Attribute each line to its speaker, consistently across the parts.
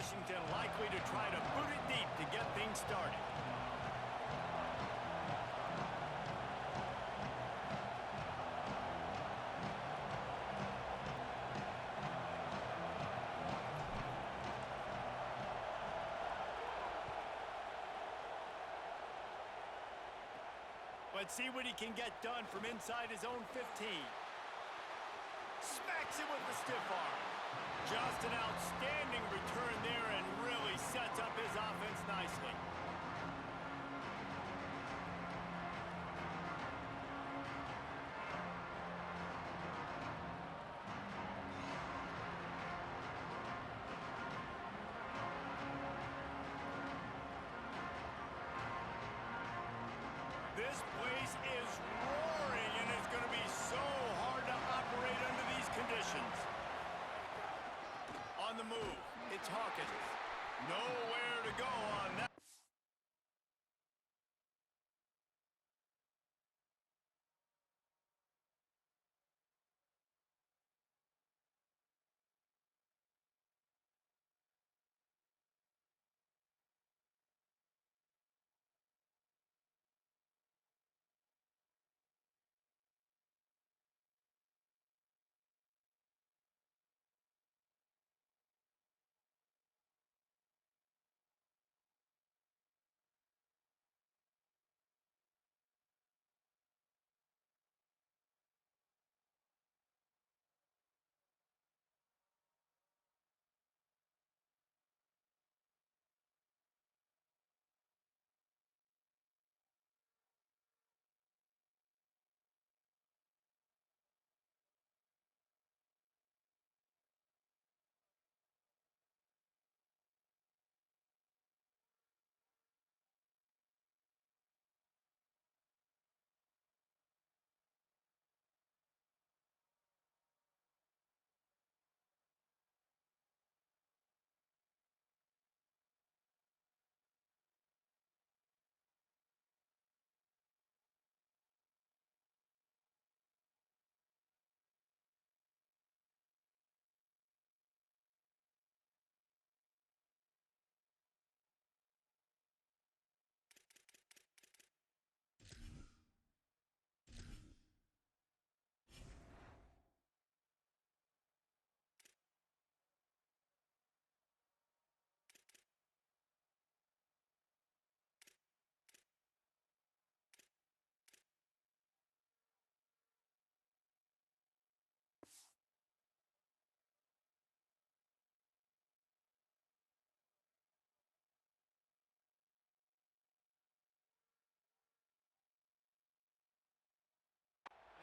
Speaker 1: Washington likely to try to boot it deep to get things started. Let's see what he can get done from inside his own 15. Smacks it with the stiff arm. Just an outstanding return there and really sets up his offense nicely. This place is roaring, and it's going to be so hard to operate under these conditions. On the move, it's Hawkins. Nowhere to go on that.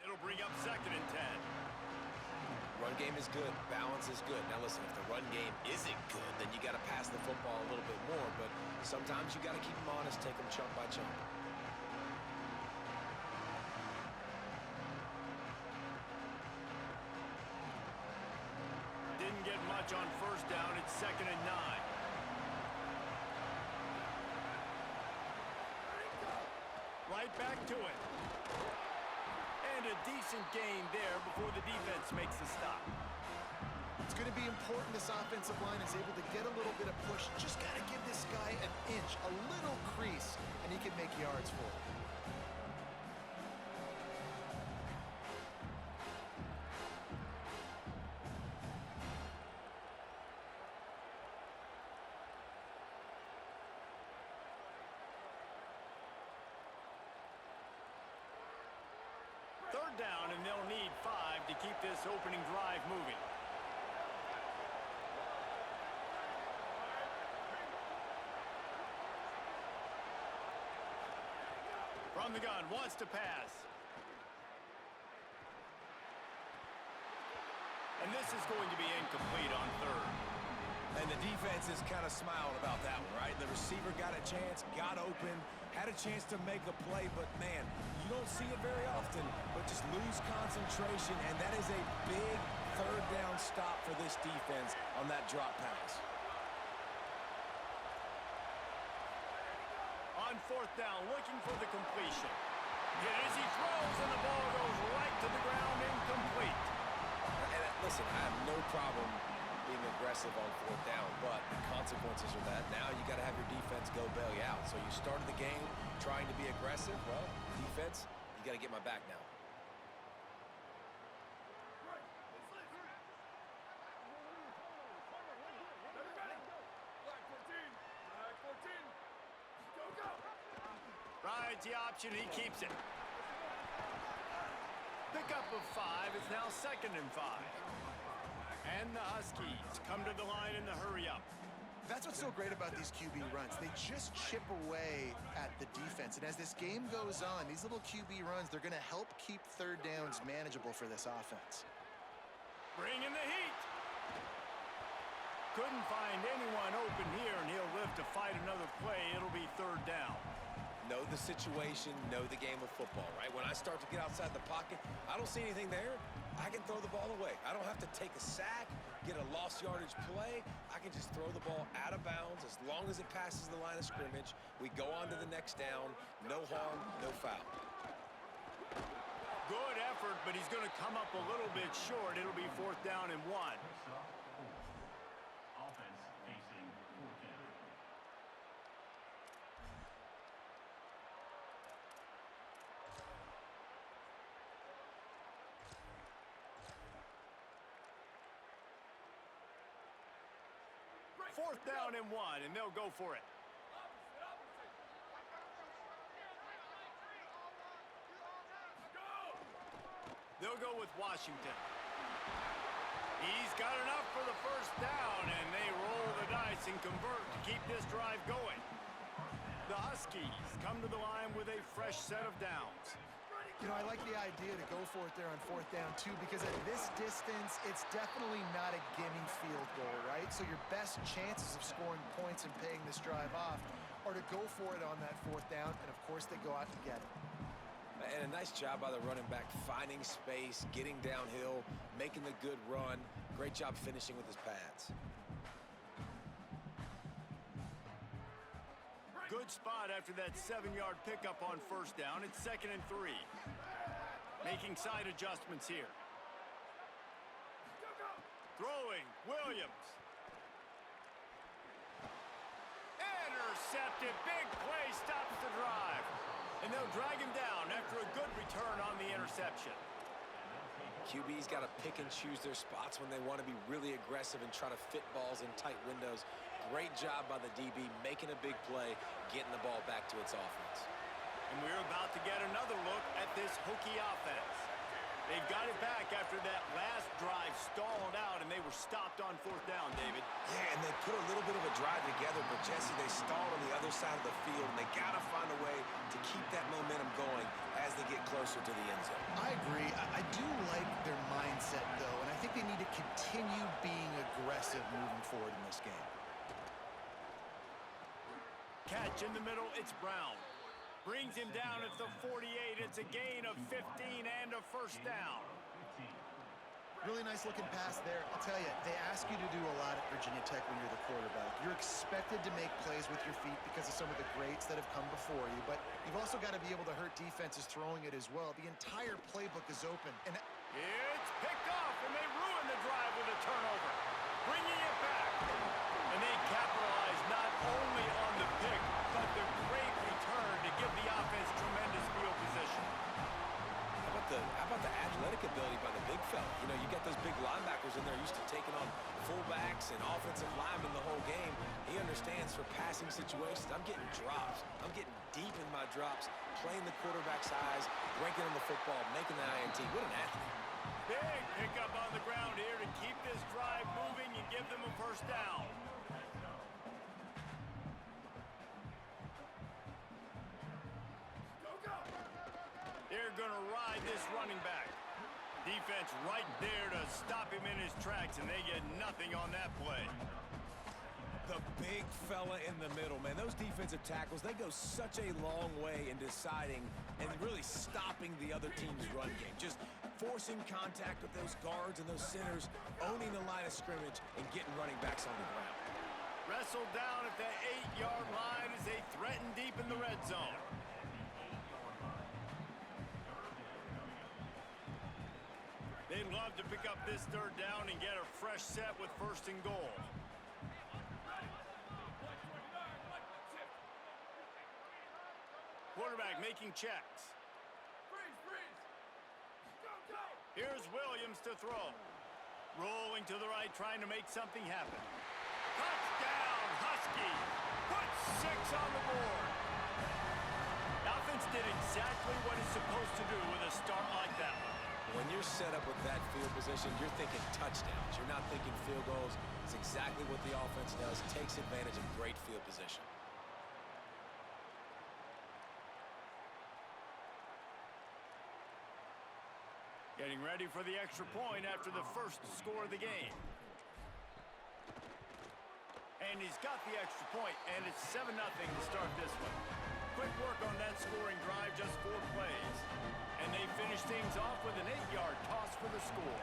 Speaker 1: It'll bring up 2nd and 10.
Speaker 2: Run game is good. Balance is good. Now listen, if the run game isn't good, then you got to pass the football a little bit more. But sometimes you got to keep them honest, take them chunk by chunk.
Speaker 1: Didn't get much on 1st down. It's 2nd and 9. Right back to it. And a decent gain there before the defense makes the stop.
Speaker 3: It's going to be important this offensive line is able to get a little bit of push. Just got to give this guy an inch, a little crease, and he can make yards for it.
Speaker 1: Third down, and they'll need 5 to keep this opening drive moving. From the gun, wants to pass. And this is going to be incomplete on 3rd.
Speaker 2: And the defense is kind of smiling about that one, right? The receiver got a chance, got open, had a chance to make a play, but man, you don't see it very often, but just lose concentration, and that is a big 3rd down stop for this defense on that drop pass.
Speaker 1: On 4th down, looking for the completion. Here as he throws, and the ball goes right to the ground, incomplete.
Speaker 2: And listen, I have no problem being a aggressive on fourth down, but the consequences are that now you got to have your defense go bail you out. So you started the game trying to be aggressive. Well, defense, you got to get my back now.
Speaker 1: Rides the option, he keeps it. Pickup of 5, it's now 2nd and 5. And the Huskies come to the line in the hurry-up.
Speaker 3: That's what's so great about these QB runs. They just chip away at the defense. And as this game goes on, these little QB runs, they're going to help keep third downs manageable for this offense.
Speaker 1: Bringing the heat. Couldn't find anyone open here, and he'll live to fight another play. It'll be 3rd down.
Speaker 2: Know the situation, know the game of football, right? When I start to get outside the pocket, I don't see anything there. I can throw the ball away. I don't have to take a sack, get a lost yardage play. I can just throw the ball out of bounds as long as it passes the line of scrimmage. We go on to the next down. No harm, no foul.
Speaker 1: Good effort, but he's going to come up a little bit short. It'll be 4th down and 1. Fourth down and 1, and they'll go for it. They'll go with Washington. He's got enough for the 1st down, and they roll the dice and convert to keep this drive going. The Huskies come to the line with a fresh set of downs.
Speaker 3: You know, I like the idea to go for it there on 4th down, too, because at this distance, it's definitely not a gimme field goal, right? So your best chances of scoring points and paying this drive off are to go for it on that 4th down, and, of course, they go out and get it.
Speaker 2: And a nice job by the running back, finding space, getting downhill, making the good run. Great job finishing with his pads.
Speaker 1: Good spot after that 7-yard pickup on 1st down. It's 2nd and 3. Making side adjustments here. Throwing, Williams. Intercepted, big play, stops the drive. And they'll drag him down after a good return on the interception.
Speaker 2: QB's got to pick and choose their spots when they want to be really aggressive and try to fit balls in tight windows. Great job by the DB, making a big play, getting the ball back to its offense.
Speaker 1: And we're about to get another look at this Hokie offense. They've got it back after that last drive stalled out, and they were stopped on 4th down, David.
Speaker 2: Yeah, and they put a little bit of a drive together, but Jesse, they stalled on the other side of the field, and they got to find a way to keep that momentum going as they get closer to the end zone.
Speaker 3: I agree. I do like their mindset, though, and I think they need to continue being aggressive moving forward in this game.
Speaker 1: Catch in the middle, it's Brown. Brings him down at the 48. It's a gain of 15 and a 1st down.
Speaker 3: Really nice looking pass there. I'll tell you, they ask you to do a lot at Virginia Tech when you're the quarterback. You're expected to make plays with your feet because of some of the greats that have come before you, but you've also got to be able to hurt defenses throwing it as well. The entire playbook is open. And
Speaker 1: it's picked off, and they ruin the drive with a turnover. Bringing it back. And they capitalize not only on the pick, but the great return to give the offense tremendous field position.
Speaker 2: How about the athletic ability by the big fella? You know, you got those big linebackers in there used to taking on fullbacks and offensive linemen the whole game. He understands for passing situations. I'm getting drops. I'm getting deep in my drops, playing the quarterback's eyes, breaking on the football, making the INT. What an athlete.
Speaker 1: Big pickup on the ground here to keep this drive moving and give them a 1st down. They're going to ride this running back. Defense right there to stop him in his tracks, and they get nothing on that play.
Speaker 2: The big fella in the middle, man. Those defensive tackles, they go such a long way in deciding and really stopping the other team's run game. Just forcing contact with those guards and those centers, owning the line of scrimmage, and getting running backs on the ground.
Speaker 1: Wrestled down at the 8-yard line as they threaten deep in the red zone. They love to pick up this third down and get a fresh set with first and goal. Quarterback making checks. Here's Williams to throw. Rolling to the right, trying to make something happen. Touchdown, Husky! Put 6 on the board. The offense did exactly what it's supposed to do with a start like that one.
Speaker 2: When you're set up with that field position, you're thinking touchdowns. You're not thinking field goals. It's exactly what the offense does. Takes advantage of great field position.
Speaker 1: Getting ready for the extra point after the first score of the game. And he's got the extra point, and it's 7-0 to start this one. Quick work on that scoring drive, just 4 plays. And they finish things off with an 8-yard toss for the score.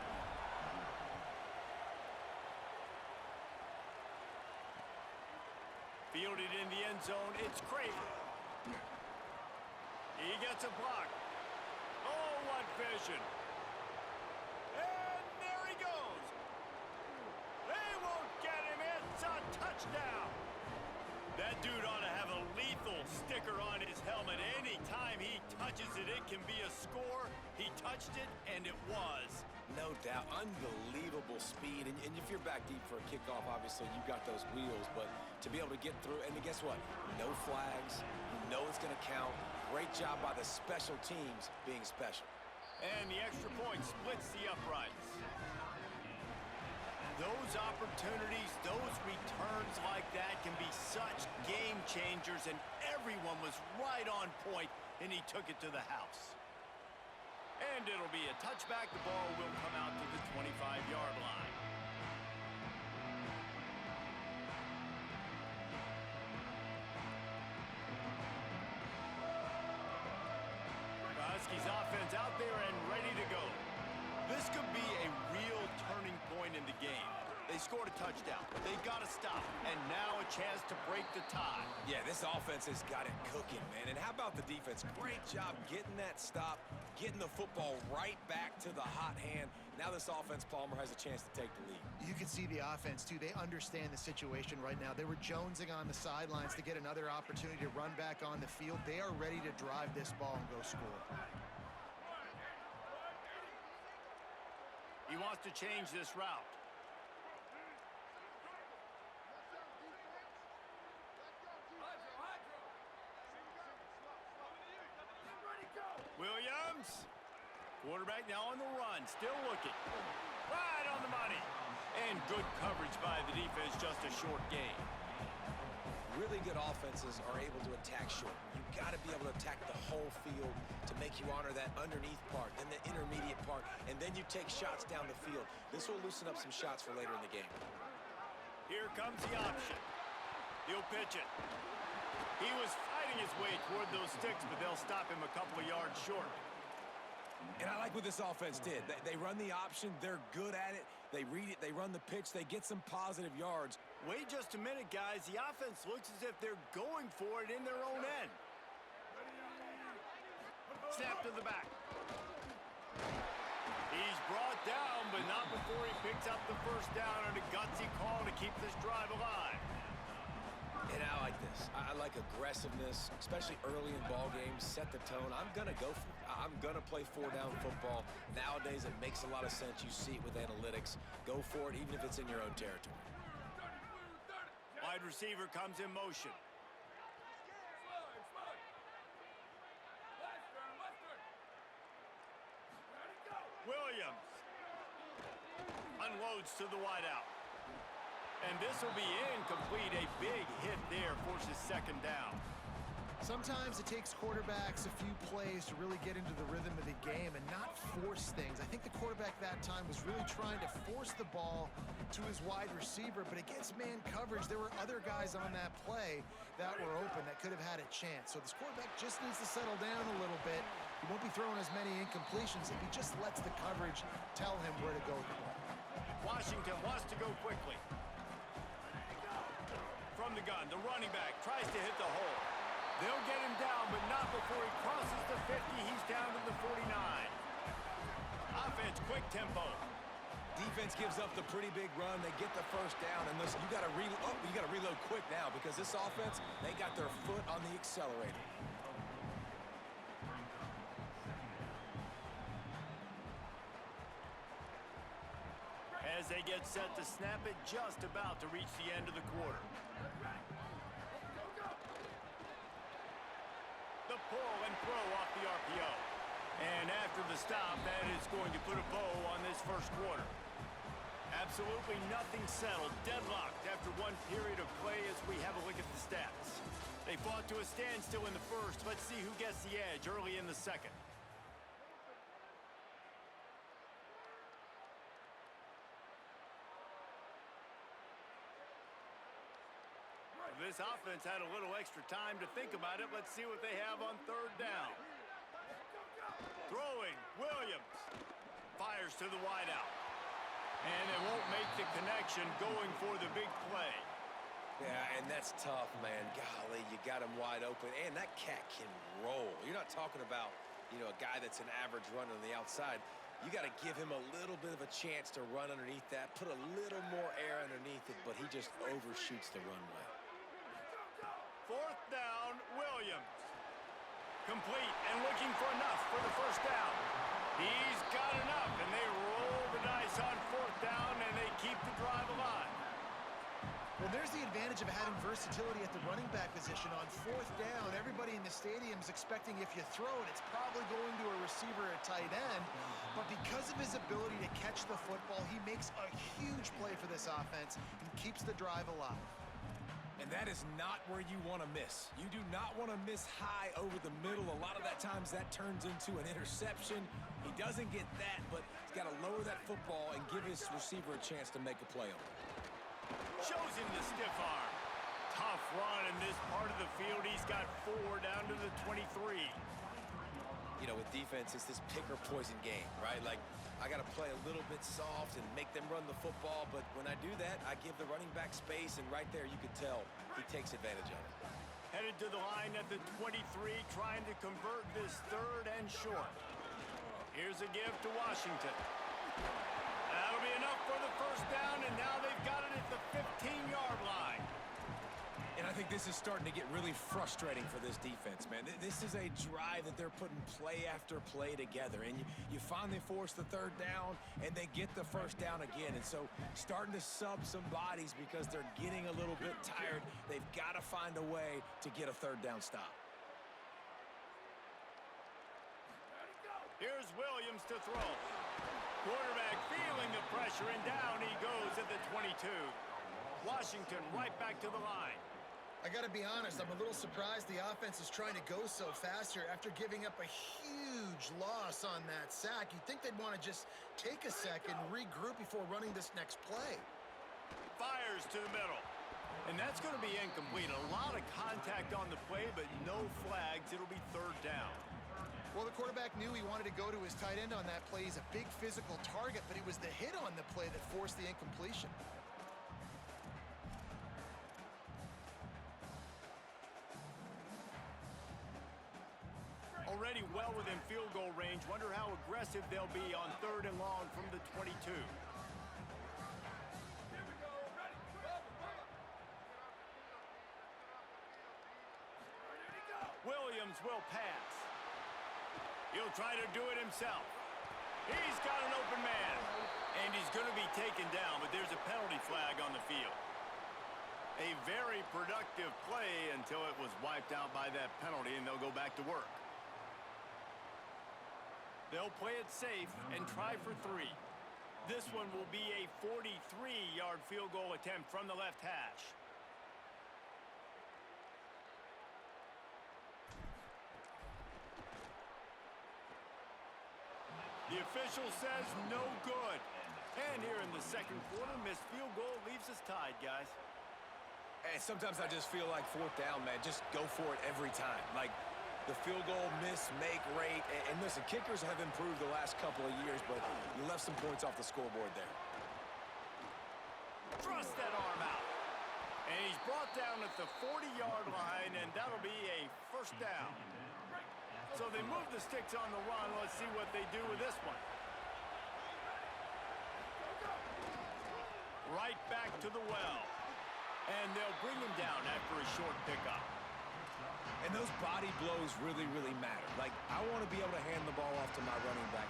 Speaker 1: Fielded in the end zone, it's Craven. He gets a block. Oh, what vision. And there he goes. They won't get him. It's a touchdown. That dude ought to have a lethal sticker on his helmet. Anytime he touches it, it can be a score. He touched it, and it was.
Speaker 2: No doubt. Unbelievable speed. And if you're back deep for a kickoff, obviously, you've got those wheels. But to be able to get through, and guess what? No flags. You know it's going to count. Great job by the special teams being special.
Speaker 1: And the extra point splits the uprights. Those opportunities, those returns like that can be such game changers, and everyone was right on point, and he took it to the house. And it'll be a touchback. The ball will come out to the 25-yard line. The Huskies offense out there and ready to go. This could be a real turning point in the game. They scored a touchdown. They got to stop. And now a chance to break the tie.
Speaker 2: Yeah, this offense has got it cooking, man. And how about the defense? Great job getting that stop, getting the football right back to the hot hand. Now this offense, Palmer, has a chance to take the lead.
Speaker 3: You can see the offense, too. They understand the situation right now. They were jonesing on the sidelines to get another opportunity to run back on the field. They are ready to drive this ball and go score.
Speaker 1: He wants to change this route. Williams. Quarterback now on the run. Still looking. Right on the money. And good coverage by the defense. Just a short game.
Speaker 2: Really good offenses are able to attack short. You've got to be able to attack the whole field to make you honor that underneath part, then the intermediate part, and then you take shots down the field. This will loosen up some shots for later in the game.
Speaker 1: Here comes the option. He'll pitch it. He was fighting his way toward those sticks, but they'll stop him a couple of yards short.
Speaker 2: And I like what this offense did. They run the option. They're good at it. They read it. They run the pitch. They get some positive yards.
Speaker 1: Wait just a minute, guys. The offense looks as if they're going for it in their own end. Snap to the back. He's brought down, but not before he picks up the first down on a gutsy call to keep this drive alive.
Speaker 2: And I like this. I like aggressiveness, especially early in ball games. Set the tone. I'm going to go for it. I'm going to play 4-down football. Nowadays, it makes a lot of sense. You see it with analytics. Go for it, even if it's in your own territory.
Speaker 1: Wide receiver comes in motion. Williams unloads to the wideout. And this will be incomplete. A big hit there forces second down.
Speaker 3: Sometimes it takes quarterbacks a few plays to really get into the rhythm of the game and not force things. I think the quarterback that time was really trying to force the ball to his wide receiver, but against man coverage, there were other guys on that play that were open that could have had a chance. So this quarterback just needs to settle down a little bit. He won't be throwing as many incompletions if he just lets the coverage tell him where to go with the ball.
Speaker 1: Washington wants to go quickly. From the gun, the running back tries to hit the hole. They'll get him down, but not before he crosses the 50. He's down to the 49. Offense quick tempo.
Speaker 2: Defense gives up the pretty big run. They get the first down, and listen, you got to reload quick now because this offense, they got their foot on the accelerator.
Speaker 1: As they get set to snap it, just about to reach the end of the quarter. The pull and throw off the RPO. And after the stop, that is going to put a bow on this first quarter. Absolutely nothing settled, deadlocked after one period of play as we have a look at the stats. They fought to a standstill in the first. Let's see who gets the edge early in the second. This offense had a little extra time to think about it. Let's see what they have on third down. Throwing, Williams. Fires to the wideout. And it won't make the connection going for the big play.
Speaker 2: Yeah, and that's tough, man. Golly, you got him wide open. And that cat can roll. You're not talking about, a guy that's an average runner on the outside. You got to give him a little bit of a chance to run underneath that, put a little more air underneath it, but he just overshoots the runway.
Speaker 1: Fourth down, Williams. Complete and looking for enough for the first down. He's got enough, and they roll the dice on fourth down, and they keep the drive alive.
Speaker 3: Well, there's the advantage of having versatility at the running back position. On fourth down, everybody in the stadium is expecting if you throw it, it's probably going to a receiver at tight end. But because of his ability to catch the football, he makes a huge play for this offense and keeps the drive alive.
Speaker 2: And that is not where you want to miss. You do not want to miss high over the middle. A lot of that times that turns into an interception. He doesn't get that, but he's got to lower that football and give his receiver a chance to make a play on it.
Speaker 1: Shows him the stiff arm. Tough run in this part of the field. He's got 4 down to the 23.
Speaker 2: With defense, it's this pick or poison game, right? Like, I got to play a little bit soft and make them run the football, but when I do that, I give the running back space, and right there you can tell he takes advantage of it.
Speaker 1: Headed to the line at the 23, trying to convert this third and short. Here's a give to Washington. That'll be enough for the first down, and now they've got it at the 15-yard line.
Speaker 2: And I think this is starting to get really frustrating for this defense, man. This is a drive that they're putting play after play together. And you finally force the third down, and they get the first down again. And so starting to sub some bodies because they're getting a little bit tired. They've got to find a way to get a third down stop.
Speaker 1: Here's Williams to throw. Quarterback feeling the pressure, and down he goes at the 22. Washington right back to the line.
Speaker 3: I got to be honest, I'm a little surprised the offense is trying to go so fast here after giving up a huge loss on that sack. You'd think they'd want to just take a second, regroup before running this next play.
Speaker 1: Fires to the middle. And that's going to be incomplete. A lot of contact on the play, but no flags. It'll be third down.
Speaker 3: Well, the quarterback knew he wanted to go to his tight end on that play. He's a big physical target, but it was the hit on the play that forced the incompletion.
Speaker 1: Already well within field goal range. Wonder how aggressive they'll be on third and long from the 22. Williams will pass. He'll try to do it himself. He's got an open man. And he's going to be taken down, but there's a penalty flag on the field. A very productive play until it was wiped out by that penalty, and they'll go back to work. They'll play it safe and try for 3. This one will be a 43-yard field goal attempt from the left hash. The official says no good. And here in the second quarter, missed field goal leaves us tied, guys.
Speaker 2: And sometimes I just feel like fourth down, man, just go for it every time. Like, the field goal miss, make rate. And listen, kickers have improved the last couple of years, but you left some points off the scoreboard there.
Speaker 1: Thrust that arm out. And he's brought down at the 40-yard line, and that'll be a first down. So they move the sticks on the run. Let's see what they do with this one. to the well. And they'll bring him down after a short pickup.
Speaker 2: And those body blows really, really matter. Like, I want to be able to hand the ball off to my running back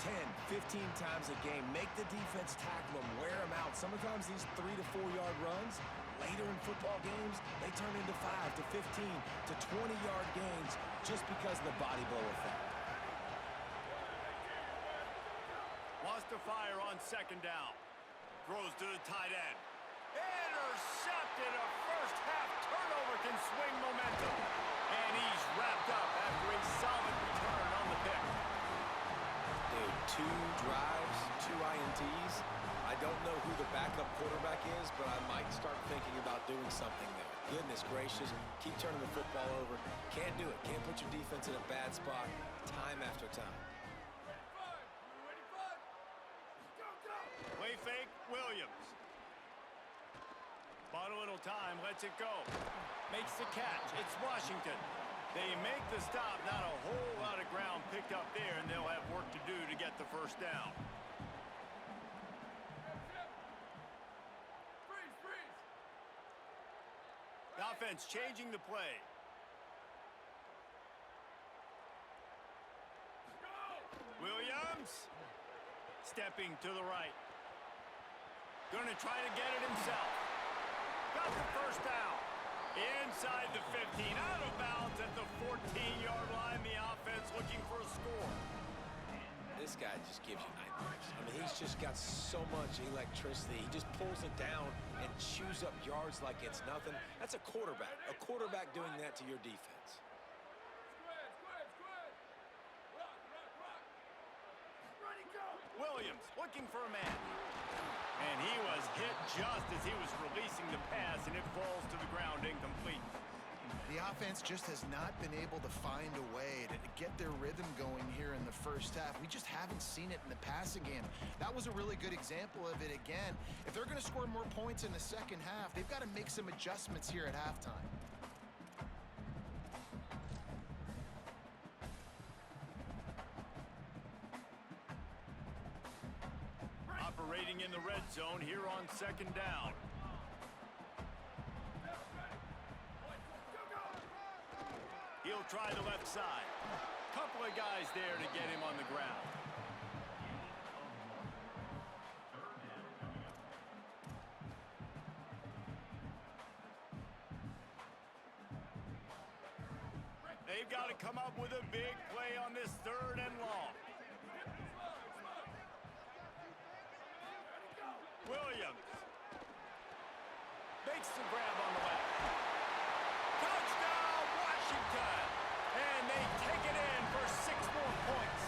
Speaker 2: 10, 15 times a game. Make the defense tackle him, wear him out. Sometimes these 3 to 4 yard runs, later in football games, they turn into 5 to 15 to 20-yard gains just because of the body blow effect.
Speaker 1: Wants to fire on second down. Throws to the tight end. Intercepted. A first-half turnover can swing momentum. And he's wrapped up after a solid return on the pick.
Speaker 2: Dude, 2 drives, 2 INTs. I don't know who the backup quarterback is, but I might start thinking about doing something there. Goodness gracious, keep turning the football over. Can't do it. Can't put your defense in a bad spot time after time.
Speaker 1: Play fake, Williams. Bought a little time, lets it go. Makes the catch. It's Washington. They make the stop. Not a whole lot of ground picked up there, and they'll have work to do to get the first down. The offense changing the play. Williams. Stepping to the right. Going to try to get it himself. Got the first down. Inside the 15. Out of bounds at the 14-yard line. The offense looking for a score.
Speaker 2: This guy just gives you nightmares. I mean, he's just got so much electricity. He just pulls it down and chews up yards like it's nothing. That's a quarterback. A quarterback doing that to your defense.
Speaker 1: Williams looking for a man. And he was hit just as he was releasing the pass, and it falls to the ground incomplete.
Speaker 3: The offense just has not been able to find a way to get their rhythm going here in the first half. We just haven't seen it in the passing game. That was a really good example of it again. If they're going to score more points in the second half, they've got to make some adjustments here at halftime.
Speaker 1: Operating in the red zone here on second down. He'll try the left side. Couple of guys there to get him on the ground. They've got to come up with a big play on this third and long. Williams makes the grab on the left. Touchdown, Washington! And they take it in for 6 more points.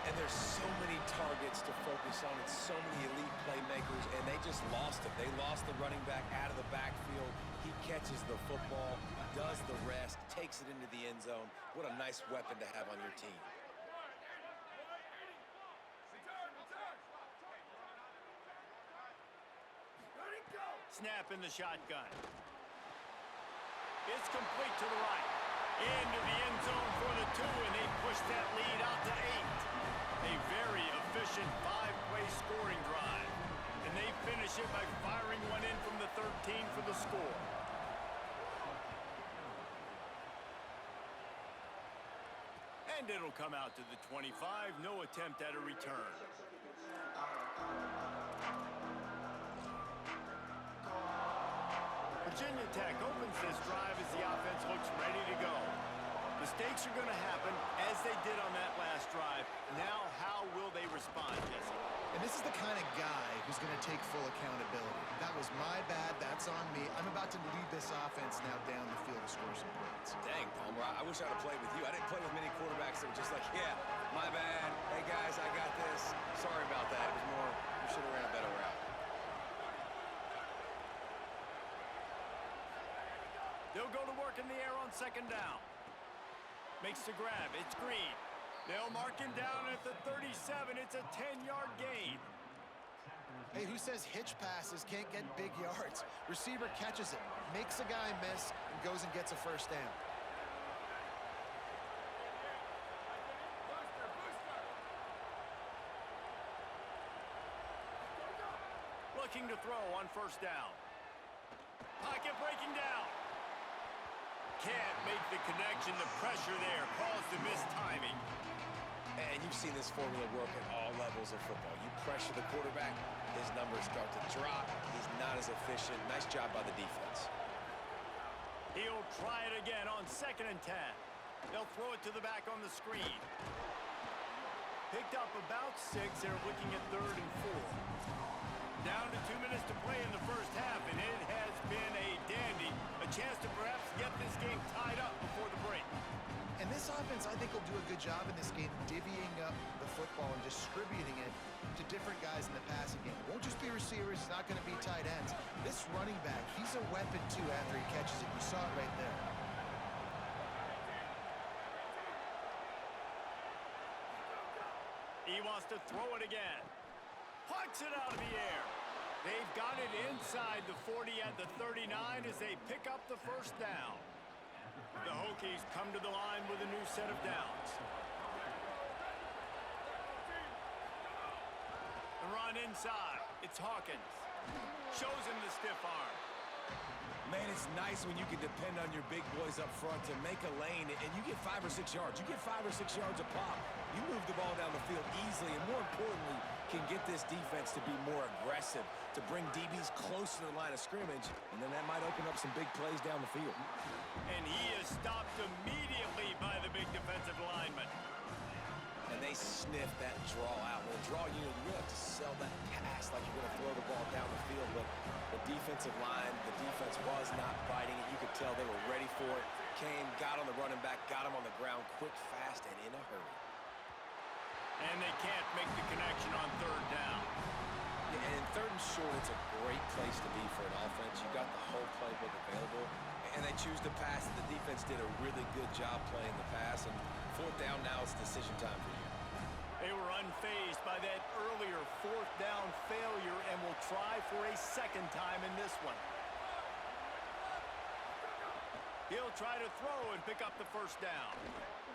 Speaker 2: And there's so many targets to focus on and so many elite playmakers, and they just lost it. They lost the running back out of the backfield. He catches the football, does the rest, takes it into the end zone. What a nice weapon to have on your team.
Speaker 1: Snap in the shotgun. It's complete to the right. Into the end zone for the 2, and they push that lead out to 8. A very efficient 5-play scoring drive. And they finish it by firing one in from the 13 for the score. And it'll come out to the 25. No attempt at a return. Virginia Tech opens this drive as the offense looks ready to go. Mistakes are going to happen, as they did on that last drive. Now, how will they respond, Jesse?
Speaker 3: And this is the kind of guy who's going to take full accountability. That was my bad. That's on me. I'm about to lead this offense now down the field to score some points.
Speaker 2: Dang, Palmer, I wish I'd have played with you. I didn't play with many quarterbacks that were just like, yeah, my bad. Hey, guys, I got this. Sorry about that. It was more, we should have ran a better route.
Speaker 1: They'll go to work in the air on second down. Makes the grab. It's Green. They'll mark him down at the 37. It's a 10-yard gain.
Speaker 3: Hey, who says hitch passes can't get big yards? Receiver catches it, makes a guy miss, and goes and gets a first down.
Speaker 1: looking to throw on first down. Pocket breaking down. Can't make the connection. The pressure there caused the missed timing.
Speaker 2: And you've seen this formula work at all levels of football. You pressure the quarterback, his numbers start to drop. He's not as efficient. Nice job by the defense.
Speaker 1: He'll try it again on 2nd and 10. They'll throw it to the back on the screen. Picked up about 6. They're looking at 3rd and 4. Down to 2 minutes to play in the first half, and it has been a dandy. A chance to perhaps get this game tied up before the break.
Speaker 3: And this offense, I think, will do a good job in this game divvying up the football and distributing it to different guys in the passing game. It won't just be receivers. It's not going to be tight ends. This running back, he's a weapon, too, after he catches it. You saw it right there.
Speaker 1: He wants to throw it again. Plucks it out of the air. They've got it inside the 40 at the 39 as they pick up the first down. The Hokies come to the line with a new set of downs. The run inside. It's Hawkins. Shows him the stiff arm.
Speaker 2: Man, it's nice when you can depend on your big boys up front to make a lane, and you get 5 or 6 yards. You get 5 or 6 yards a pop. You move the ball down the field easily, and more importantly, can get this defense to be more aggressive, to bring DBs close to the line of scrimmage, and then that might open up some big plays down the field.
Speaker 1: And he is stopped immediately by the big defensive lineman.
Speaker 2: And they sniff that draw out. With a draw unit, you really have to sell that pass like you're going to throw the ball down the field. But the defensive line, the defense was not biting it. You could tell they were ready for it. Came, got on the running back, got him on the ground quick, fast, and in a hurry.
Speaker 1: And they can't make the connection on 3rd down.
Speaker 2: Yeah, and in 3rd and short, it's a great place to be for an offense. You got the whole playbook available, and they choose to pass. The defense did a really good job playing the pass, and 4th down now, it's decision time for you.
Speaker 1: They were unfazed by that earlier 4th down failure and will try for a 2nd time in this one. He'll try to throw and pick up the first down.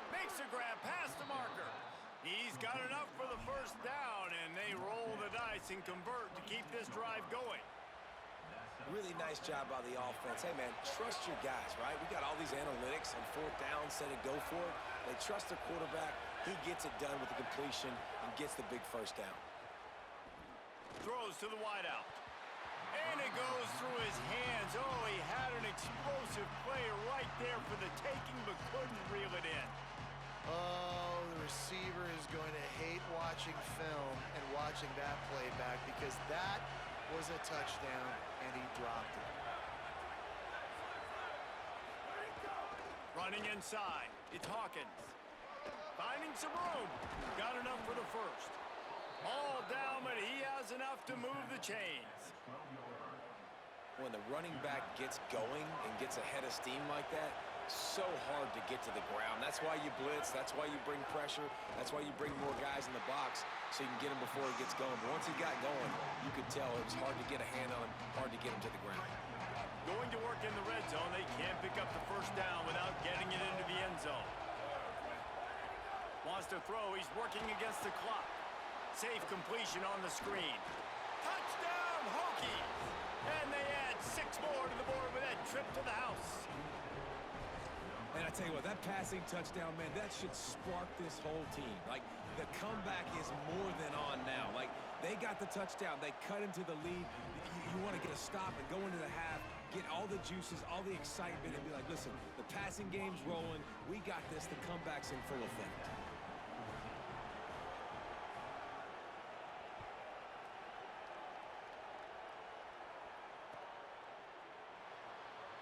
Speaker 1: Makes a grab past the marker. He's got enough for the first down, and they roll the dice and convert to keep this drive going.
Speaker 2: Really nice job by the offense. Hey, man, trust your guys, right? We got all these analytics on 4th down, set it, go for it. They trust the quarterback. He gets it done with the completion and gets the big first down.
Speaker 1: Throws to the wideout. And it goes through his hands. Oh, he had an explosive play right there for the taking, but couldn't reel it in.
Speaker 3: Oh, the receiver is going to hate watching film and watching that play back because that was a touchdown, and he dropped it.
Speaker 1: Running inside, it's Hawkins. Finding some room. Got enough for the first. All down, but he has enough to move the chains.
Speaker 2: When the running back gets going and gets ahead of steam like that, so hard to get to the ground. That's why you blitz. That's why you bring pressure. That's why you bring more guys in the box so you can get him before he gets going. But once he got going, you could tell it was hard to get a hand on him, hard to get him to the ground.
Speaker 1: Going to work in the red zone. They can't pick up the first down without getting it into the end zone. Wants to throw. He's working against the clock. Safe completion on the screen. Touchdown, Hokies! And they add 6 more to the board with that trip to the house.
Speaker 2: And I tell you what, that passing touchdown, man, that should spark this whole team. Like, the comeback is more than on now. Like, they got the touchdown. They cut into the lead. You want to get a stop and go into the half, get all the juices, all the excitement, and be like, listen, the passing game's rolling. We got this. The comeback's in full effect.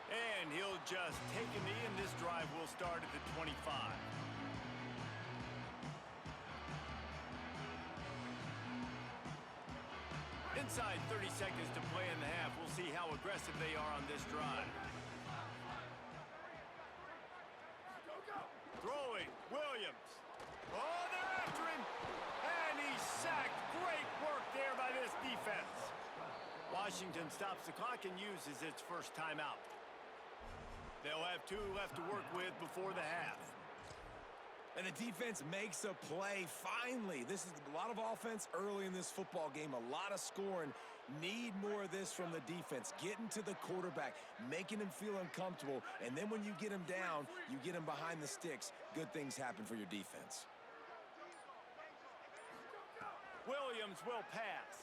Speaker 1: And he'll just take a knee, and this drive will start at the 25. Inside 30 seconds to play in the half. We'll see how aggressive they are on this drive. Throwing, Williams. Oh, they're after him. And he's sacked. Great work there by this defense. Washington stops the clock and uses its first timeout. They'll have 2 left to work with before the half.
Speaker 2: And the defense makes a play, finally. This is a lot of offense early in this football game, a lot of scoring. Need more of this from the defense. Getting to the quarterback, making him feel uncomfortable, and then when you get him down, you get him behind the sticks. Good things happen for your defense.
Speaker 1: Williams will pass.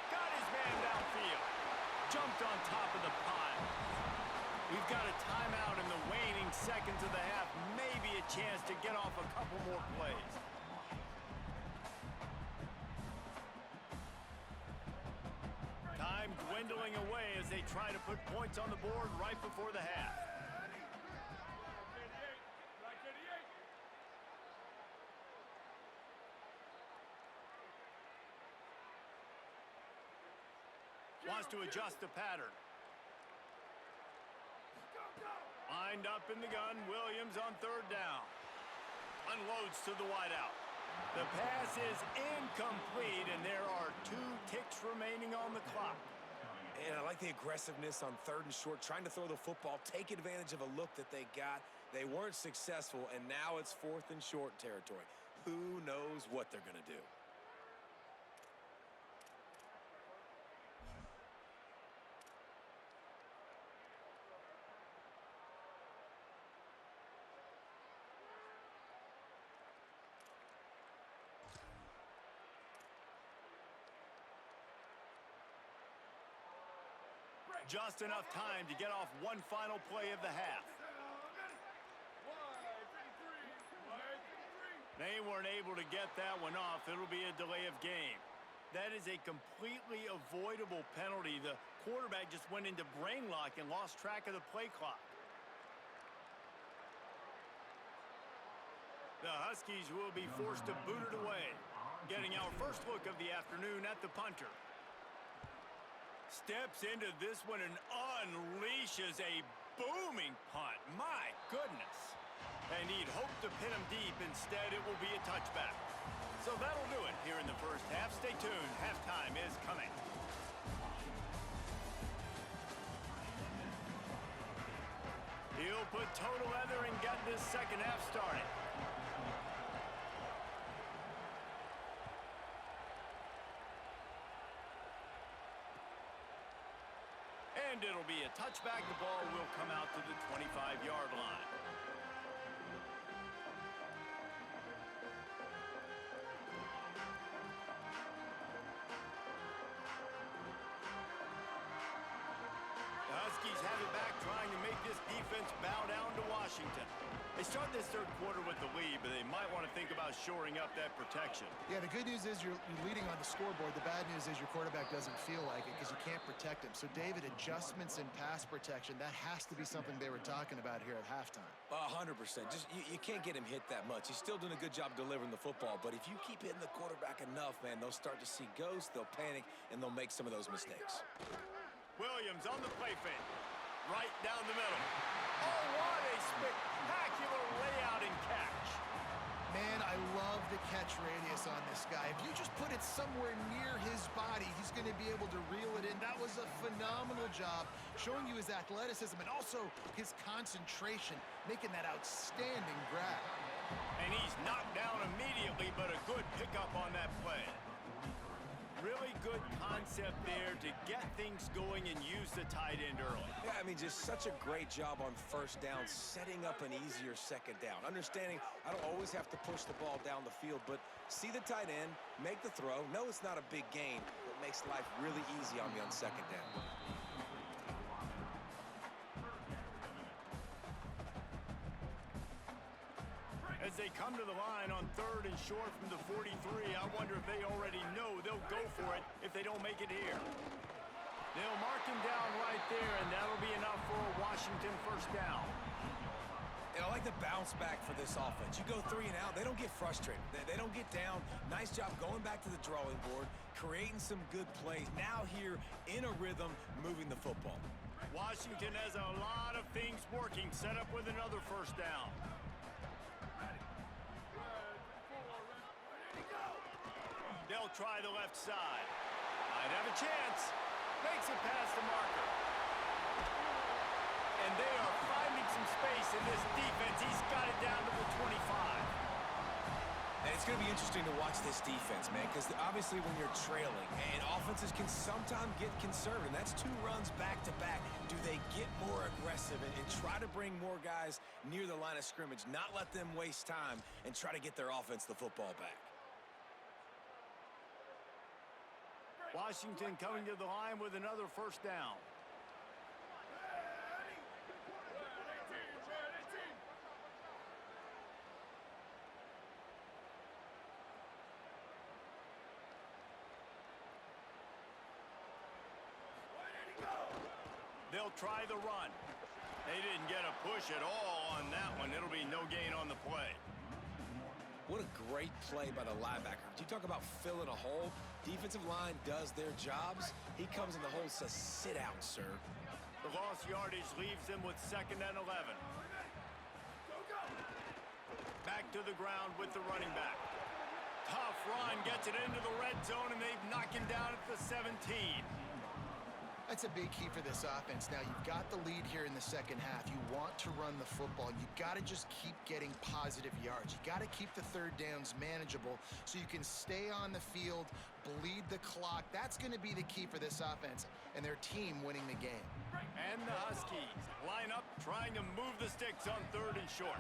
Speaker 1: Got his man downfield. Jumped on top of the pile. We've got a timeout in the waning seconds of the half. Maybe a chance to get off a couple more plays. Time dwindling away as they try to put points on the board right before the half. Wants to adjust the pattern. Lined up in the gun, Williams on third down. Unloads to the wideout. The pass is incomplete, and there are 2 ticks remaining on the clock.
Speaker 2: And I like the aggressiveness on third and short, trying to throw the football, take advantage of a look that they got. They weren't successful, and now it's 4th and short territory. Who knows what they're going to do?
Speaker 1: Just enough time to get off one final play of the half. They weren't able to get that one off. It'll be a delay of game. That is a completely avoidable penalty. The quarterback just went into brain lock and lost track of the play clock. The Huskies will be forced to boot it away. Getting our first look of the afternoon at the punter. Steps into this one and unleashes a booming punt. My goodness. And he'd hoped to pin him deep. Instead, it will be a touchback. So that'll do it here in the first half. Stay tuned. Halftime is coming. He'll put total leather and get this second half started. And it'll be a touchback. The ball will come out to the 25-yard line. The Huskies have it back, trying to make this defense bow down to Washington. They start this third quarter with the lead, but they might want to think about shoring up that protection.
Speaker 3: Yeah, the good news is you're leading on the scoreboard. The bad news is your quarterback doesn't feel like it because you can't protect him. So, David, adjustments in pass protection, that has to be something they were talking about here at halftime.
Speaker 2: 100%. Just you can't get him hit that much. He's still doing a good job delivering the football, but if you keep hitting the quarterback enough, man, they'll start to see ghosts, they'll panic, and they'll make some of those mistakes.
Speaker 1: Williams on the play fake. Right down the middle. Oh, what a spectacular layout and catch.
Speaker 3: Man, I love the catch radius on this guy. If you just put it somewhere near his body, he's going to be able to reel it in. That was a phenomenal job, showing you his athleticism and also his concentration, making that outstanding grab.
Speaker 1: And he's knocked down immediately, but a good pickup on that play. Really good concept there to get things going and use the tight end early.
Speaker 2: Yeah, I mean, just such a great job on first down, setting up an easier second down. Understanding I don't always have to push the ball down the field, but see the tight end, make the throw. No, it's not a big gain, but makes life really easy on me on second down.
Speaker 1: As they come to the line on third and short from the 43, I wonder if they already know they'll go for it if they don't make it here. They'll mark him down right there, and that'll be enough for a Washington first down.
Speaker 2: And I like the bounce back for this offense. You go 3 and out, they don't get frustrated. They don't get down. Nice job going back to the drawing board, creating some good plays. Now here in a rhythm, moving the football.
Speaker 1: Washington has a lot of things working, set up with another first down. They'll try the left side. Might have a chance. Makes it past the marker. And they are finding some space in this defense. He's got it down to the 25.
Speaker 2: And it's going to be interesting to watch this defense, man, because obviously when you're trailing, and offenses can sometimes get conservative. That's 2 runs back-to-back. Do they get more aggressive and try to bring more guys near the line of scrimmage, not let them waste time, and try to get their offense the football back?
Speaker 1: Washington coming to the line with another first down. They'll try the run. They didn't get a push at all on that one. It'll be no gain on the play.
Speaker 2: What a great play by the linebacker. You talk about filling a hole. Defensive line does their jobs. He comes in the hole and says, sit out, sir.
Speaker 1: The lost yardage leaves them with 2nd and 11. Back to the ground with the running back. Tough run, gets it into the red zone, and they knock him down at the 17.
Speaker 3: That's a big key for this offense. Now, you've got the lead here in the second half. You want to run the football. You got to just keep getting positive yards. You got to keep the third downs manageable so you can stay on the field, bleed the clock. That's going to be the key for this offense and their team winning the game.
Speaker 1: And the Huskies line up trying to move the sticks on 3rd and short.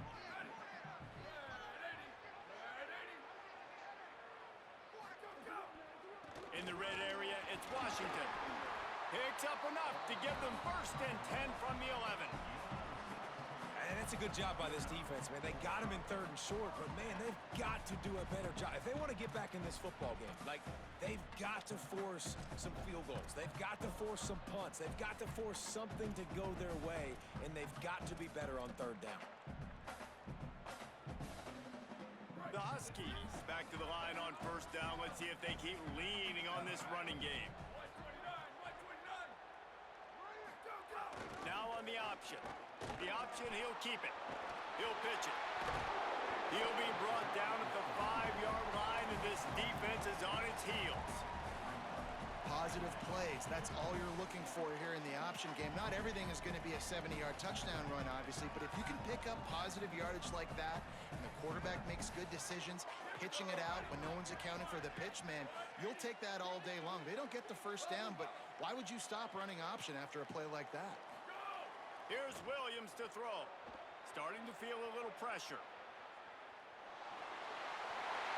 Speaker 1: In the red area, it's Washington. Picks up enough to give them 1st and 10 from the 11.
Speaker 2: And that's a good job by this defense, man. They got him in 3rd and short, but, man, they've got to do a better job. If they want to get back in this football game, like, they've got to force some field goals. They've got to force some punts. They've got to force something to go their way, and they've got to be better on 3rd down.
Speaker 1: The Huskies back to the line on 1st down. Let's see if they keep leaning on this running game. Now on the option. The option, he'll keep it. He'll pitch it. He'll be brought down at the 5-yard line, and this defense is on its heels.
Speaker 3: Positive plays. That's all you're looking for here in the option game. Not everything is going to be a 70-yard touchdown run, obviously, but if you can pick up positive yardage like that, and the quarterback makes good decisions, pitching it out when no one's accounting for the pitch, man, you'll take that all day long. They don't get the first down, but why would you stop running option after a play like that?
Speaker 1: Here's Williams to throw. Starting to feel a little pressure.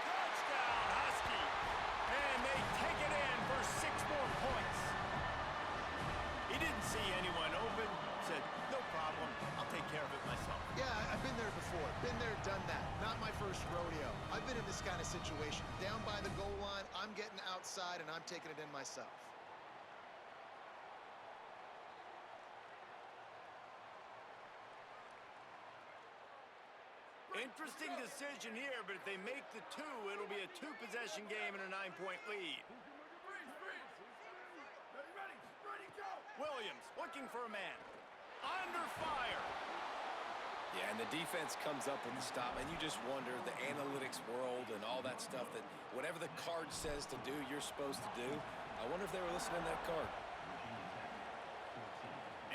Speaker 1: Touchdown, Huskies! And they take it in for 6 more points. He didn't see anyone open. Said, no problem. I'll take care of it myself.
Speaker 3: Yeah, I've been there before. Been there, done that. Not my first rodeo. I've been in this kind of situation. Down by the goal line, I'm getting outside, and I'm taking it in myself.
Speaker 1: Interesting decision here, but if they make the 2, it'll be a 2-possession game and a 9-point lead. Williams looking for a man. Under fire.
Speaker 2: Yeah, and the defense comes up with the stop, and you just wonder, the analytics world and all that stuff, that whatever the card says to do, you're supposed to do. I wonder if they were listening to that card.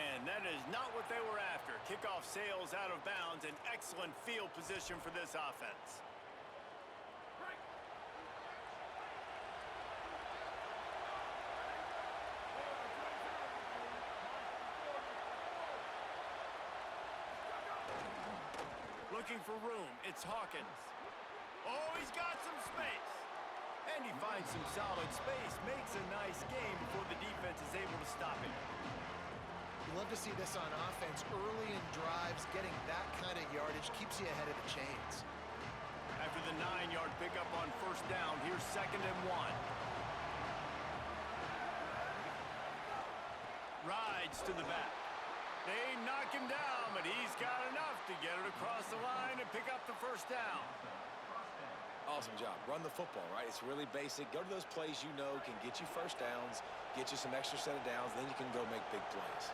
Speaker 1: And that is not what they were after. Kickoff sails out of bounds. An excellent field position for this offense. Looking for room. It's Hawkins. Oh, he's got some space. And he finds some solid space. Makes a nice game before the defense is able to stop him.
Speaker 3: You love to see this on offense. Early in drives, getting that kind of yardage keeps you ahead of the chains.
Speaker 1: After the 9-yard pickup on 1st down, here's 2nd and 1. Rides to the back. They knock him down, but he's got enough to get it across the line and pick up the 1st down.
Speaker 2: Awesome job. Run the football, right? It's really basic. Go to those plays you know can get you 1st downs, get you some extra set of downs, then you can go make big plays.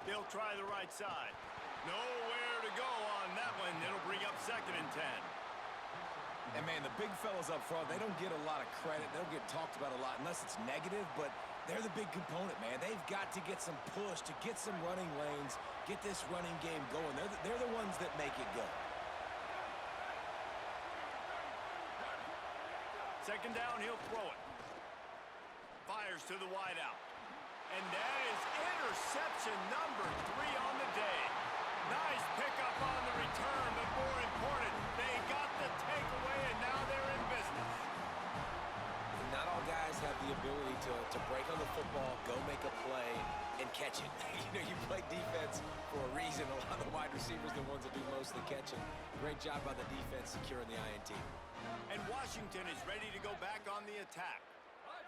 Speaker 1: They'll try the right side. Nowhere to go on that one. It'll bring up 2nd and 10.
Speaker 2: And, man, the big fellas up front, they don't get a lot of credit. They don't get talked about a lot unless it's negative, but They're the big component, man. They've got to get some push, to get some running lanes, get this running game going. They're the ones that make it go.
Speaker 1: Second down, he'll throw it. Fires to the wideout. And that is interception number 3 on the day. Nice pickup on the return, but more important, they got the takeaway, and now they're in business.
Speaker 2: Not all guys have the ability to break on the football, go make a play, and catch it. You play defense for a reason. A lot of the wide receivers are the ones that do most of the catching. Great job by the defense securing the INT.
Speaker 1: And Washington is ready to go back on the attack.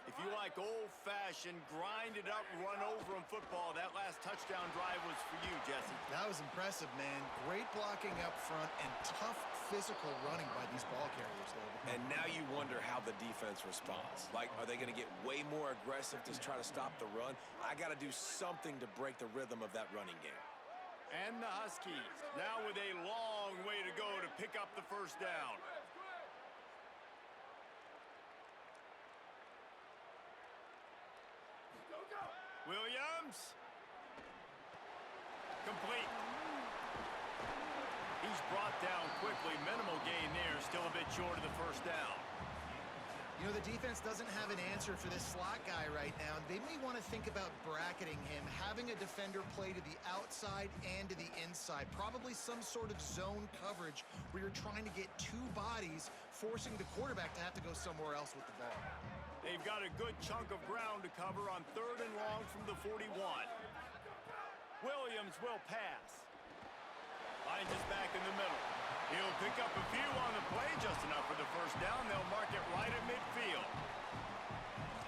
Speaker 1: If you like old-fashioned, grind-it-up, run-over-'em football, that last touchdown drive was for you, Jesse.
Speaker 3: That was impressive, man. Great blocking up front and tough physical running by these ball carriers, though.
Speaker 2: And now you wonder how the defense responds. Like, are they going to get way more aggressive to try to stop the run? I got to do something to break the rhythm of that running game.
Speaker 1: And the Huskies, now with a long way to go to pick up the first down. Williams. Complete. He's brought down quickly. Minimal gain there. Still a bit short of the first down.
Speaker 3: You know, the defense doesn't have an answer for this slot guy right now. They may want to think about bracketing him, having a defender play to the outside and to the inside. Probably some sort of zone coverage where you're trying to get 2 bodies, forcing the quarterback to have to go somewhere else with the ball.
Speaker 1: They've got a good chunk of ground to cover on 3rd and long from the 41. Williams will pass. Finds his back in the middle. He'll pick up a few on the play, just enough for the first down. They'll mark it right at midfield.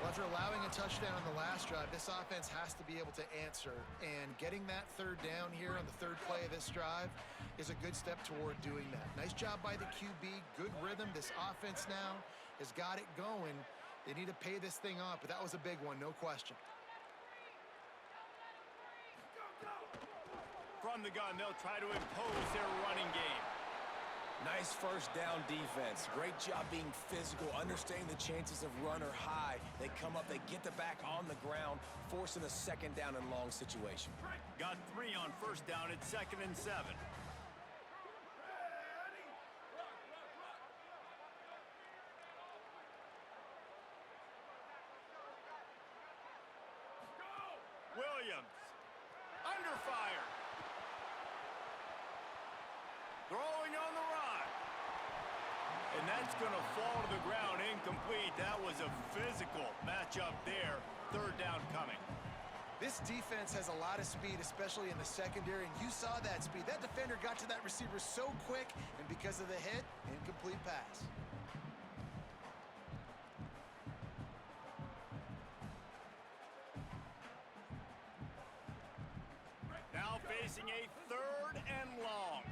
Speaker 3: Well, after allowing a touchdown on the last drive, this offense has to be able to answer. And getting that 3rd down here on the 3rd play of this drive is a good step toward doing that. Nice job by the QB. Good rhythm. This offense now has got it going. They need to pay this thing off, but that was a big one, no question.
Speaker 1: From the gun, they'll try to impose their running game.
Speaker 2: Nice first down defense. Great job being physical, understanding the chances of run are high. They come up, they get the back on the ground, forcing a 2nd down and long situation.
Speaker 1: Got 3 on first down at 2nd and 7. Williams, under fire. Throwing on the run. And that's going to fall to the ground incomplete. That was a physical matchup there. 3rd down coming.
Speaker 3: This defense has a lot of speed, especially in the secondary, and you saw that speed. That defender got to that receiver so quick, and because of the hit, incomplete pass.
Speaker 1: Now facing a 3rd and long.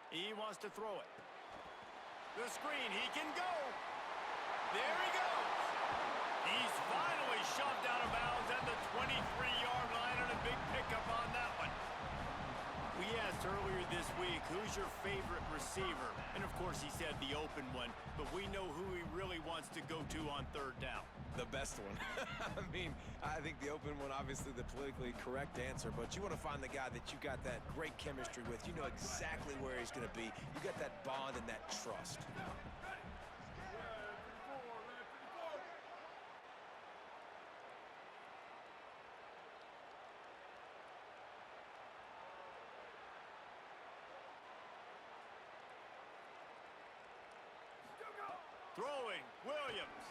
Speaker 1: He wants to throw it. The screen, he can go. There he goes. He's finally shoved out of bounds at the 23-yard line, and a big pickup on that one. We asked earlier this week, who's your favorite receiver? And of course he said the open one, but we know who he really wants to go to on 3rd down.
Speaker 2: The best one. I mean, I think the open one, obviously the politically correct answer, but you want to find the guy that you got that great chemistry with. You know exactly where he's going to be. You got that bond and that trust.
Speaker 1: Throwing, Williams.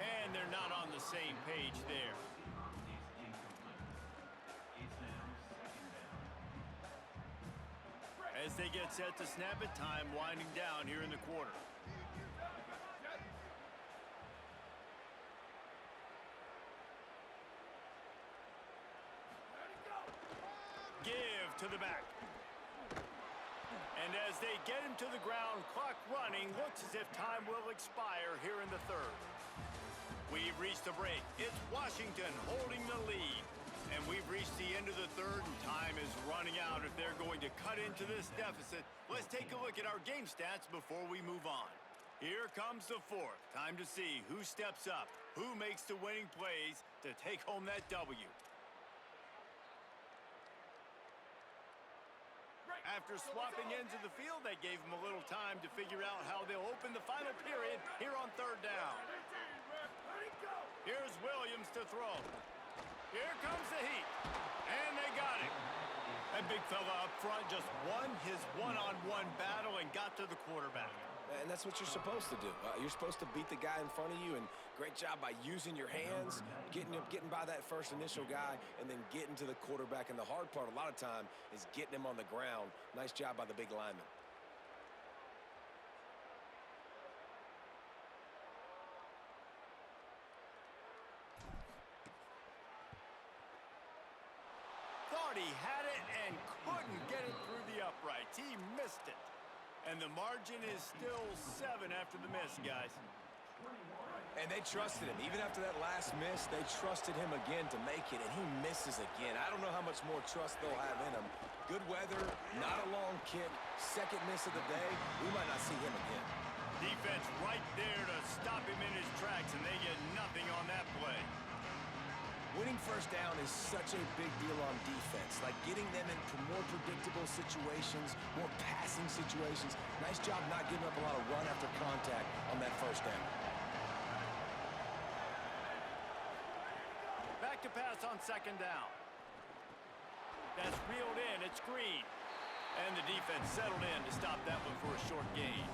Speaker 1: And they're not on the same page there. As they get set to snap it, time winding down here in the quarter. Give to the back. And as they get him to the ground, clock running, looks as if time will expire here in the 3rd. We've reached the break. It's Washington holding the lead. And we've reached the end of the third, and time is running out if they're going to cut into this deficit. Let's take a look at our game stats before we move on. Here comes the fourth. Time to see who steps up, who makes the winning plays to take home that W. After swapping ends of the field, they gave them a little time to figure out how they'll open the final period here on third down. Here's Williams to throw. Here comes the heat. And they got it. That big fella up front just won his one-on-one battle and got to the quarterback.
Speaker 2: And that's what you're supposed to do. You're supposed to beat the guy in front of you, and great job by using your hands, getting by that first initial guy, and then getting to the quarterback. And the hard part a lot of time is getting him on the ground. Nice job by the big lineman.
Speaker 1: Thought he had it and couldn't get it through the uprights. He missed it. And the margin is still 7 after the miss, guys.
Speaker 2: And they trusted him. Even after that last miss, they trusted him again to make it, and he misses again. I don't know how much more trust they'll have in him. Good weather, not a long kick, second miss of the day. We might not see him again.
Speaker 1: Defense right there to stop him in his tracks, and they get nothing on that play.
Speaker 2: Winning first down is such a big deal on defense, like getting them into more predictable situations, more passing situations. Nice job not giving up a lot of run after contact on that first down.
Speaker 1: Back to pass on second down. That's reeled in. It's Green. And the defense settled in to stop that one for a short gain.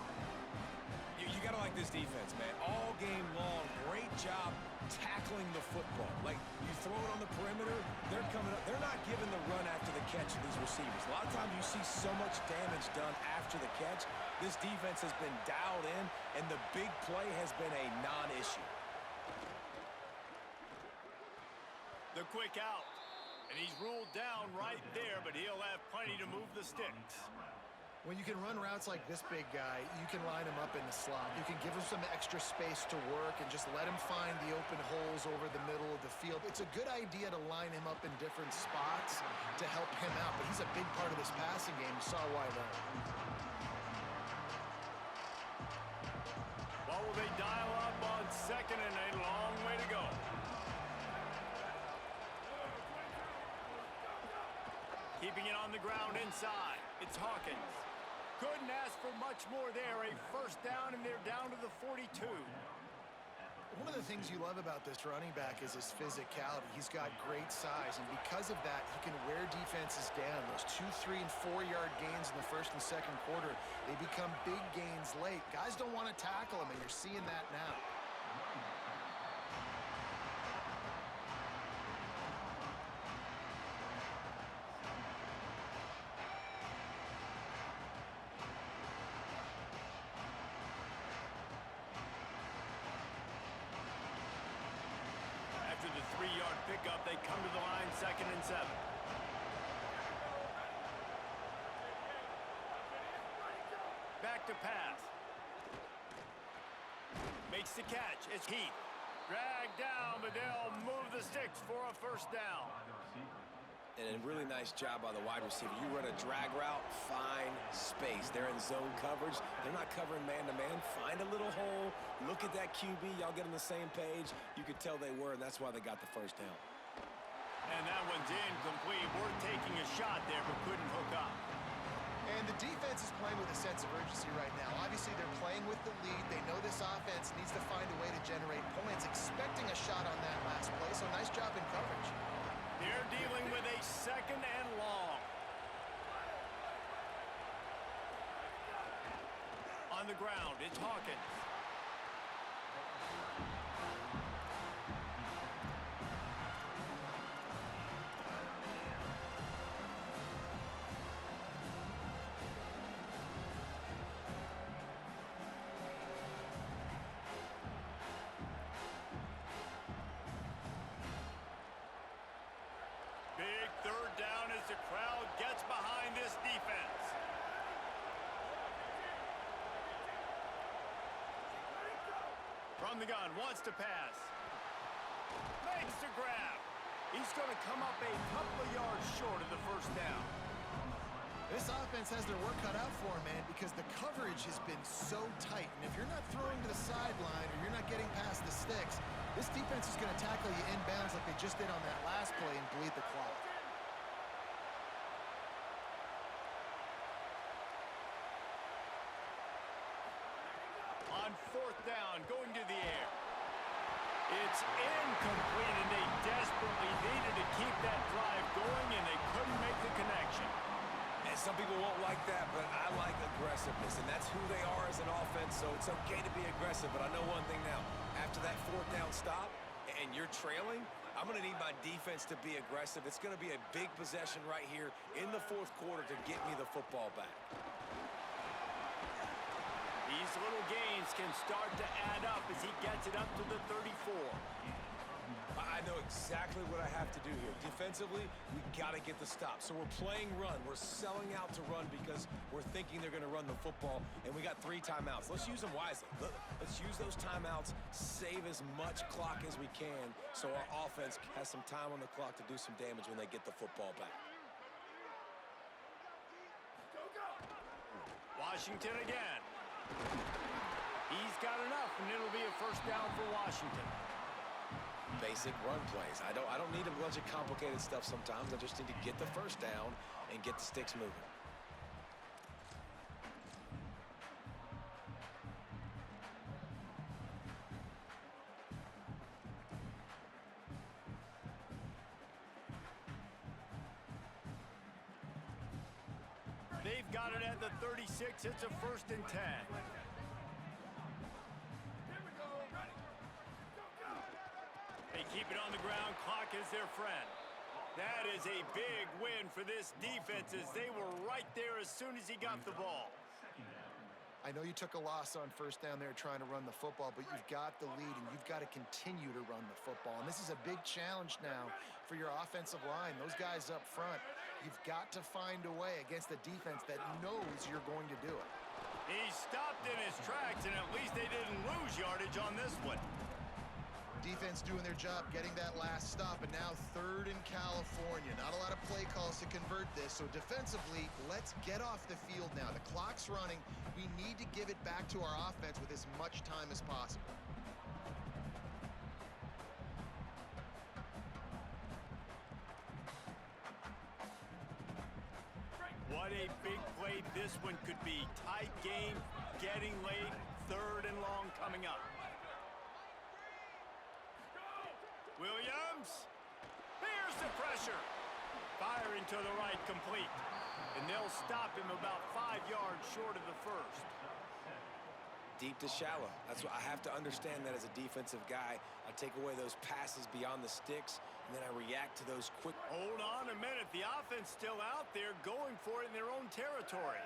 Speaker 2: You got to like this defense, man. All game long, great job tackling the football. Like, you throw it on the perimeter, they're coming up. They're not giving the run after the catch to these receivers. A lot of times you see so much damage done after the catch. This defense has been dialed in, and the big play has been a non-issue.
Speaker 1: The quick out. And he's ruled down right there, but he'll have plenty to move the sticks.
Speaker 3: When you can run routes like this big guy, you can line him up in the slot. You can give him some extra space to work and just let him find the open holes over the middle of the field. It's a good idea to line him up in different spots to help him out, but he's a big part of this passing game. You saw why there.
Speaker 1: What will they dial up on second and a long way to go? Keeping it on the ground inside. It's Hawkins. Couldn't ask for much more there. A first down, and they're down to the 42.
Speaker 3: One of the things you love about this running back is his physicality. He's got great size, and because of that, he can wear defenses down. Those 2-, 3-, and 4-yard gains in the first and second quarter, they become big gains late. Guys don't want to tackle him, and you're seeing that now.
Speaker 1: After the 3-yard pickup, they come to the line, 2nd and 7. Back to pass. Makes the catch. It's Heath. Dragged down, but they'll move the sticks for a first down.
Speaker 2: And a really nice job by the wide receiver. You run a drag route, find space. They're in zone coverage. They're not covering man-to-man. Find a little hole. Look at that QB. Y'all get on the same page. You could tell they were, and that's why they got the first down.
Speaker 1: And that one's incomplete. Worth taking a shot there, but couldn't hook up.
Speaker 3: And the defense is playing with a sense of urgency right now. Obviously, they're playing with the lead. They know this offense needs to find a way to generate points, expecting a shot on that last play. So nice job in coverage.
Speaker 1: They're dealing with a second and long. On the ground, it's Hawkins. Big third down as the crowd gets behind this defense. From the gun, wants to pass. Makes the grab. He's going to come up a couple of yards short of the first down.
Speaker 3: This offense has their work cut out for them, man, because the coverage has been so tight. And if you're not throwing to the sideline or you're not getting past the sticks, this defense is going to tackle you inbounds like they just did on that last play and bleed the clock.
Speaker 1: On fourth down, going to the air. It's incomplete, and they desperately needed to keep that drive going, and they couldn't make the connection.
Speaker 2: And some people won't like that, but I like aggressiveness, and that's who they are as an offense, so it's okay to be aggressive. But I know one thing now. After that fourth down stop and you're trailing, I'm going to need my defense to be aggressive. It's going to be a big possession right here in the fourth quarter to get me the football back.
Speaker 1: These little gains can start to add up as he gets it up to the 34.
Speaker 2: I know exactly what I have to do here. Defensively, we got to get the stop. So we're playing run. We're selling out to run because we're thinking they're going to run the football, and we got 3 timeouts. Let's use them wisely. Let's use those timeouts, save as much clock as we can so our offense has some time on the clock to do some damage when they get the football back.
Speaker 1: Washington again. He's got enough, and it'll be a first down for Washington.
Speaker 2: Basic run plays. I don't need a bunch of complicated stuff sometimes. I just need to get the first down and get the sticks moving.
Speaker 1: They've got it at the 36. It's a first and 10. They keep it on the ground. Clock is their friend. That is a big win for this defense as they were right there as soon as he got the ball.
Speaker 3: I know you took a loss on first down there trying to run the football, but you've got the lead, and you've got to continue to run the football. And this is a big challenge now for your offensive line. Those guys up front, you've got to find a way against a defense that knows you're going to do it.
Speaker 1: He stopped in his tracks, and at least they didn't lose yardage on this one.
Speaker 3: Defense doing their job, getting that last stop, and now 3rd in California. Not a lot of play calls to convert this, so defensively, let's get off the field now. The clock's running. We need to give it back to our offense with as much time as possible.
Speaker 1: What a big play this one could be. Tight game, getting late, 3rd and long coming up. Williams, here's the pressure. Firing to the right, complete. And they'll stop him about 5 yards short of the first.
Speaker 2: Deep to shallow. That's what I have to understand that as a defensive guy. I take away those passes beyond the sticks, and then I react to those quick.
Speaker 1: Hold on a minute. The offense still out there going for it in their own territory.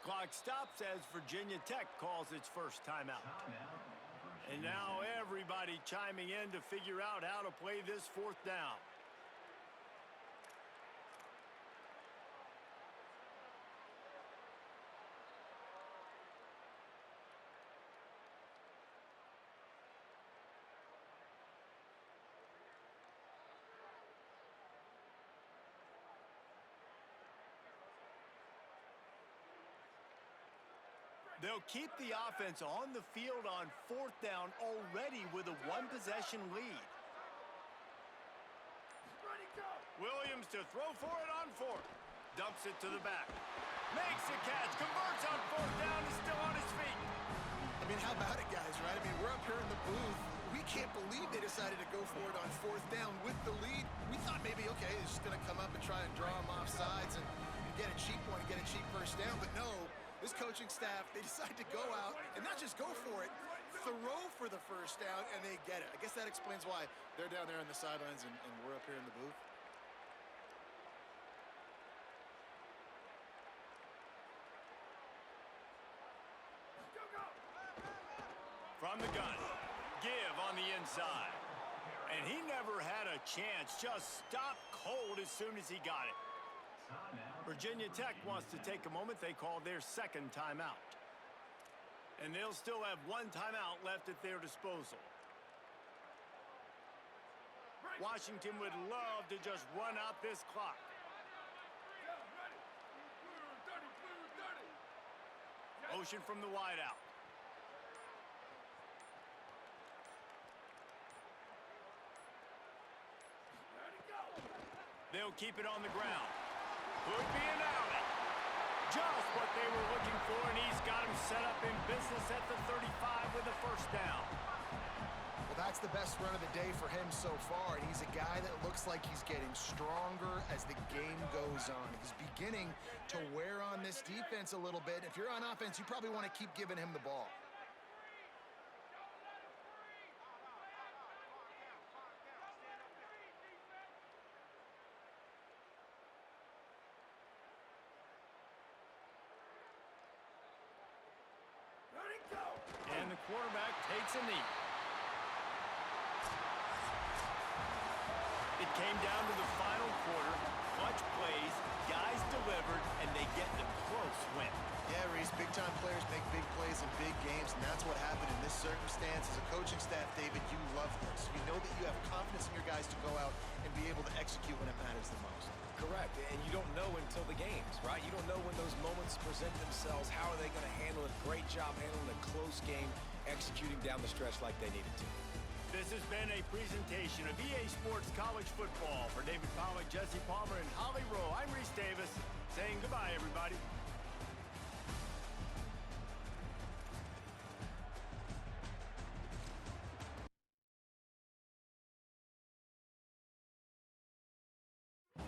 Speaker 1: Clock stops as Virginia Tech calls its first timeout. And now everybody chiming in to figure out how to play this 4th down. They'll keep the offense on the field on 4th down already with a 1-possession lead. Williams to throw for it on 4th. Dumps it to the back. Makes the catch. Converts on 4th down. Is still on his feet.
Speaker 3: I mean, how about it, guys, right? I mean, we're up here in the booth. We can't believe they decided to go for it on 4th down with the lead. We thought maybe, okay, he's just going to come up and try and draw him off sides and get a cheap one, get a cheap first down. But no, this coaching staff, they decide to go out and not just go for it, throw for the first down, and they get it. I guess that explains why they're down there on the sidelines and we're up here in the booth.
Speaker 1: from the gun. Give on the inside. And he never had a chance. Just stopped cold as soon as he got it. Virginia Tech wants to take a moment. They call their second timeout. And they'll still have one timeout left at their disposal. Washington would love to just run out this clock. Motion from the wideout. They'll keep it on the ground. Could be an alley. Just what they were looking for, and he's got him set up in business at the 35 with a first down.
Speaker 3: Well, that's the best run of the day for him so far, and he's a guy that looks like he's getting stronger as the game goes on. He's beginning to wear on this defense a little bit. If you're on offense, you probably want to keep giving him the ball.
Speaker 1: And the quarterback takes a knee. It came down to the final quarter. Clutch plays, guys delivered, and they get the close win.
Speaker 3: Yeah, Reese, big-time players make big plays in big games, and that's what happened in this circumstance. As a coaching staff, David, you love this. You know that you have confidence in your guys to go out and be able to execute when it matters the most.
Speaker 2: Correct, and you don't know until the games, right? You don't know when those moments present themselves. How are they going to handle it? Great job handling a close game, executing down the stretch like they needed to.
Speaker 1: This has been a presentation of EA Sports College Football. For David Pollack, Jesse Palmer, and Holly Rowe, I'm Reese Davis saying goodbye, everybody.